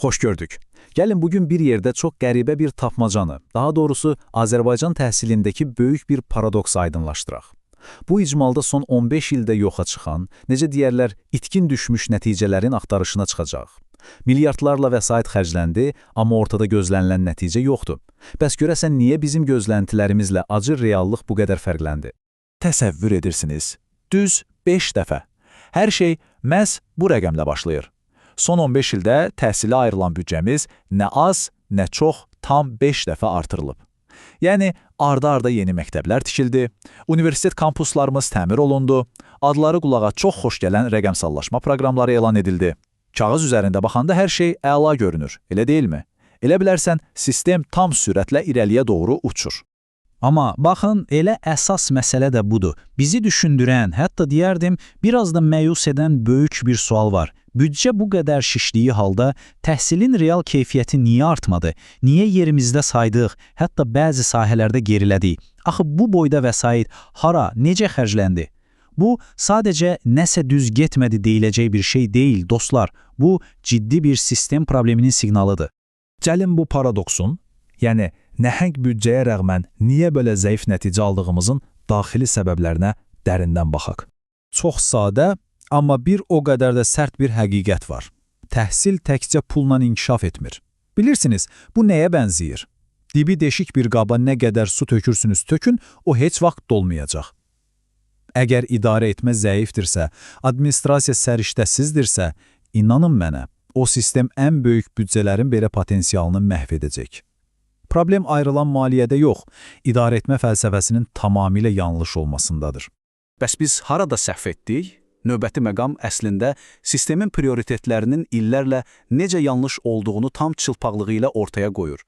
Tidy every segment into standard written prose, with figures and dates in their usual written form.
Xoş gördük. Gəlin bugün bir yerdə çox qəribə bir tapmacanı, daha doğrusu Azərbaycan təhsilindəki böyük bir paradoks aydınlaşdıraq. Bu icmalda son 15 ildə yoxa çıxan, necə deyərlər, itkin düşmüş nəticələrin axtarışına çıxacaq. Milyardlarla vəsait xərcləndi, amma ortada gözlənilən nəticə yoxdur. Bəs görəsən niyə bizim gözləntilərimizlə acı reallıq bu qədər fərqləndi? Təsəvvür edirsiniz, düz 5 dəfə. Hər şey məhz bu rəqəmlə başlayır. Son 15 ildə təhsilə ayrılan büdcəmiz nə az, nə çox tam 5 dəfə artırılıb. Yəni, arda-arda yeni məktəblər tikildi, universitet kampuslarımız təmir olundu, adları qulağa çox xoş gələn rəqəmsallaşma proqramları elan edildi. Kağız üzərində baxanda hər şey əla görünür, elə deyilmi? Elə bilərsən, sistem tam sürətlə irəliyə doğru uçur. Amma baxın, elə əsas məsələ də budur. Bizi düşündürən, hətta deyərdim, biraz da məyus edən böyük bir sual var. Büdcə bu qədər şişdiyi halda təhsilin real keyfiyyəti niyə artmadı? Niyə yerimizdə saydıq, hətta bəzi sahələrdə gerilədik? Axı bu boyda vəsait hara, necə xərcləndi? Bu, sadəcə nəsə düz getmədi deyiləcək bir şey deyil, dostlar. Bu, ciddi bir sistem probleminin siqnalıdır. Gəlin bu paradoksun, yəni nəhəng büdcəyə rəğmən niyə belə zəif nəticə aldığımızın daxili səbəblərinə dərindən baxaq. Çox sadə, amma bir o qədər də sərt bir həqiqət var. Təhsil təkcə pulla inkişaf etmir. Bilirsiniz, bu nəyə bənzəyir? Dibi deşik bir qaba nə qədər su tökürsünüz tökün, o heç vaxt dolmayacaq. Əgər idarə etmə zəifdirsə, administrasiya səriştəsizdirsə, inanın mənə, o sistem ən böyük büdcələrin belə potensialını məhv edəcək. Problem ayrılan maliyyədə yox, idarə etmə fəlsəfəsinin tamamilə yanlış olmasındadır. Bəs biz harada səhv etdik? Növbəti məqam əslində sistemin prioritetlərinin illərlə necə yanlış olduğunu tam çılpaqlığı ilə ortaya qoyur.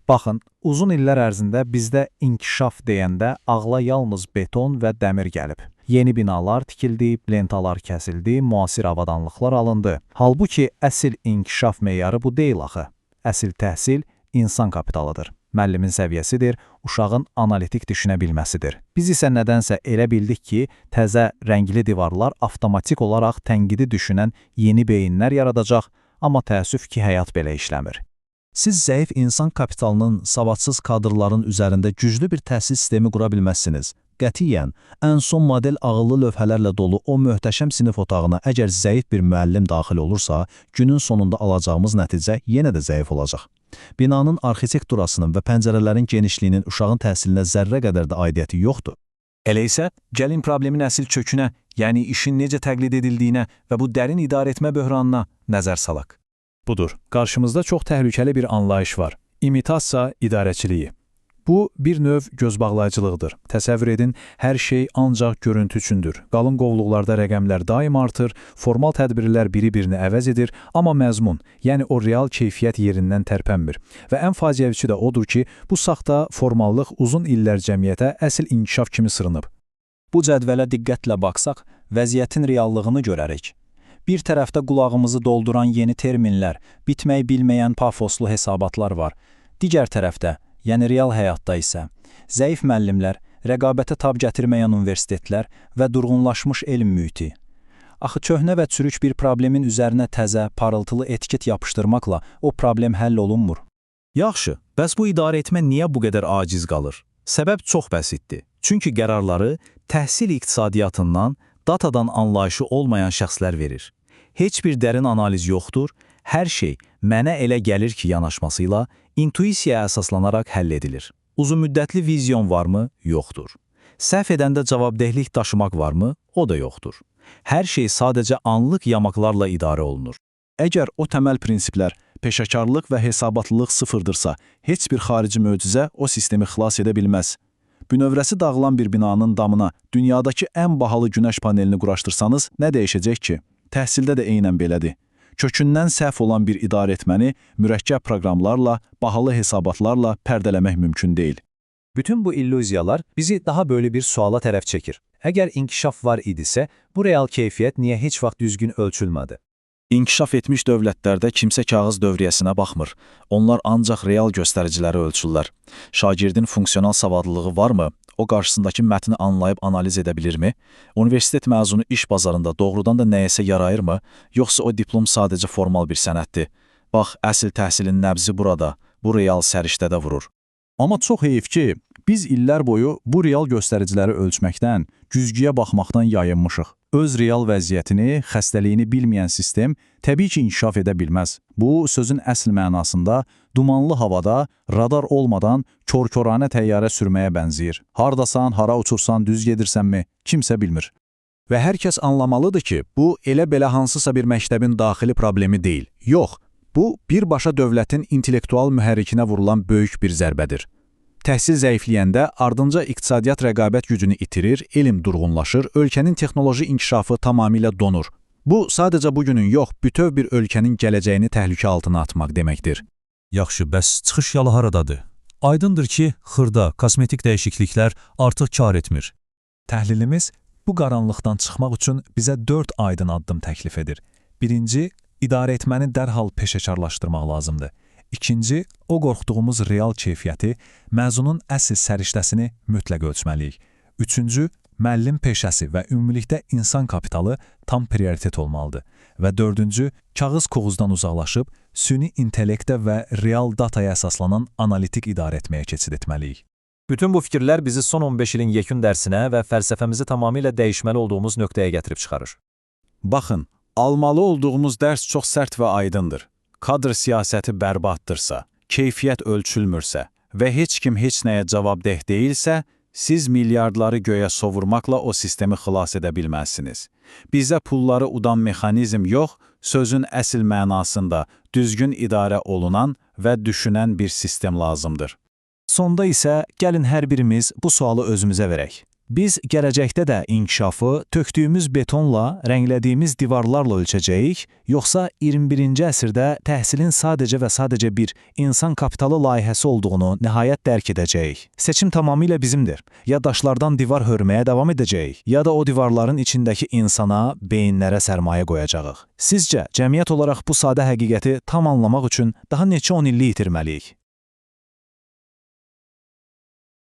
Baxın, uzun illər ərzində bizdə inkişaf deyəndə ağla yalnız beton və dəmir gəlib. Yeni binalar tikildi, lentalar kəsildi, müasir avadanlıqlar alındı. Halbuki əsl inkişaf meyarı bu deyil axı. Əsl təhsil insan kapitalıdır. Müəllimin səviyyəsidir, uşağın analitik düşünə bilməsidir. Biz isə nədənsə elə bildik ki, təzə rəngli divarlar avtomatik olaraq tənqidi düşünən yeni beyinlər yaradacaq, amma təəssüf ki, həyat belə işləmir. Siz zəif insan kapitalının savadsız kadrların üzərində güclü bir təhsil sistemi qura bilməzsiniz. Qətiyyən, ən son model ağıllı lövhələrlə dolu o möhtəşəm sinif otağına əgər zəif bir müəllim daxil olursa, günün sonunda alacağımız nəticə yenə də zəif olacaq. Binanın arxitekturasının və pəncərələrin genişliyinin uşağın təhsilinə zərrə qədər də aidiyyəti yoxdur. Elə isə, gəlin problemin əsl kökünə, yəni işin necə təqlid edildiyinə və bu dərin idarə etmə böhranına nəzər salaq. Budur, qarşımızda çox təhlükəli bir anlayış var. İmitasiya idarəçiliyi. Bu, bir növ gözbağlayıcılıqdır. Təsəvvür edin, hər şey ancaq görüntü üçündür. Qalın qovluqlarda rəqəmlər daim artır, formal tədbirlər biri-birini əvəz edir, amma məzmun, yəni o real keyfiyyət yerindən tərpənmir. Və ən faciəvici də odur ki, bu saxta formallıq uzun illər cəmiyyətə əsl inkişaf kimi sırınıb. Bu cədvələ diqqətlə baxsaq, vəziyyətin reallığını görərik. Bir tərəfdə qulağımızı dolduran yeni terminlər, bitmək bilməyən pafoslu hesabatlar var. Digər tərəfdə, yəni real həyatda isə, zəif müəllimlər, rəqabətə tab gətirməyən universitetlər və durğunlaşmış elm mühiti. Axı köhnə və çürük bir problemin üzərinə təzə, parıltılı etiket yapışdırmaqla o problem həll olunmur. Yaxşı, bəs bu idarə etmə niyə bu qədər aciz qalır? Səbəb çox bəsitdir. Çünki qərarları təhsil iqtisadiyyatından, datadan anlayışı olmayan şəxslər verir. Heç bir dərin analiz yoxdur, hər şey mənə elə gəlir ki yanaşmasıyla intuisiyaya əsaslanaraq həll edilir. Uzunmüddətli vizyon varmı? Yoxdur. Səhv edəndə cavabdehlik daşımaq varmı? O da yoxdur. Hər şey sadəcə anlıq yamaqlarla idarə olunur. Əgər o təməl prinsiplər, peşəkarlıq və hesabatlılıq sıfırdırsa, heç bir xarici möcüzə o sistemi xilas edə bilməz. Bünövrəsi dağılan bir binanın damına dünyadakı ən bahalı günəş panelini quraşdırsanız, nə dəyişəcək ki? Təhsildə də eynən belədir. Kökündən səhv olan bir idarə etməni mürəkkəb proqramlarla, bahalı hesabatlarla pərdələmək mümkün deyil. Bütün bu illüziyalar bizi daha böyle bir suala tərəf çəkir. Əgər inkişaf var idisə, bu real keyfiyyət niyə heç vaxt düzgün ölçülmədi? İnkişaf etmiş dövlətlərdə kimsə kağız dövriyyəsinə baxmır. Onlar ancaq real göstəriciləri ölçürlər. Şagirdin funksional savadlılığı varmı? O qarşısındakı mətni anlayıb analiz edə bilirmi? Universitet məzunu iş bazarında doğrudan da nəyəsə yarayırmı? Yoxsa o diplom sadəcə formal bir sənəddir? Bax, əsl təhsilin nəbzi burada, bu real səriştədə vurur. Amma çox heyif ki, biz illər boyu bu real göstəriciləri ölçməkdən, güzgüyə baxmaqdan yayınmışıq. Öz real vəziyyətini, xəstəliyini bilməyən sistem təbii ki, inkişaf edə bilməz. Bu, sözün əsl mənasında dumanlı havada, radar olmadan kör-körənə təyyarə sürməyə bənzəyir. Hardasan, hara uçursan, düz gedirsənmi, kimsə bilmir. Və hər kəs anlamalıdır ki, bu elə-belə hansısa bir məktəbin daxili problemi deyil. Yox, bu, birbaşa dövlətin intellektual mühərrikinə vurulan böyük bir zərbədir. Təhsil zəifləyəndə ardınca iqtisadiyyat rəqabət gücünü itirir, elm durğunlaşır, ölkənin texnoloji inkişafı tamamilə donur. Bu, sadəcə bugünün yox, bütöv bir ölkənin gələcəyini təhlükə altına atmaq deməkdir. Yaxşı, bəs çıxış yalı haradadır? Aydındır ki, xırda, kosmetik dəyişikliklər artıq kar etmir. Təhlilimiz bu qaranlıqdan çıxmaq üçün bizə 4 aydın addım təklif edir. Birinci, idarəetməni dərhal peşəkarlaşdırmaq lazımdır. İkinci, o qorxduğumuz real keyfiyyəti, məzunun əsl səriştəsini mütləq ölçməliyik. Üçüncü, müəllim peşəsi və ümumilikdə insan kapitalı tam prioritet olmalıdır. Və dördüncü, kağız qoğuzdan uzaqlaşıb, süni intellektə və real dataya əsaslanan analitik idarəetməyə keçid etməliyik. Bütün bu fikirlər bizi son 15 ilin yekun dərsinə və fəlsəfəmizi tamamilə dəyişməli olduğumuz nöqtəyə gətirib çıxarır. Baxın, almalı olduğumuz dərs çox sərt və aydındır. Kadr siyasəti bərbaddırsa, keyfiyyət ölçülmürsə və heç kim heç nəyə cavabdeh deyilsə, siz milyardları göyə sovurmaqla o sistemi xilas edə bilməzsiniz. Bizə pulları udan mexanizm yox, sözün əsl mənasında düzgün idarə olunan və düşünən bir sistem lazımdır. Sonda isə gəlin hər birimiz bu sualı özümüzə verək. Biz gələcəkdə də inkişafı tökdüyümüz betonla, rənglədiyimiz divarlarla ölçəcəyik, yoxsa 21-ci əsrdə təhsilin sadəcə və sadəcə bir insan kapitalı layihəsi olduğunu nəhayət dərk edəcəyik. Seçim tamamilə bizimdir. Ya daşlardan divar hörməyə davam edəcəyik, ya da o divarların içindəki insana, beyinlərə sərmayə qoyacağıq. Sizcə, cəmiyyət olaraq bu sadə həqiqəti tam anlamaq üçün daha neçə 10 illik itirməliyik?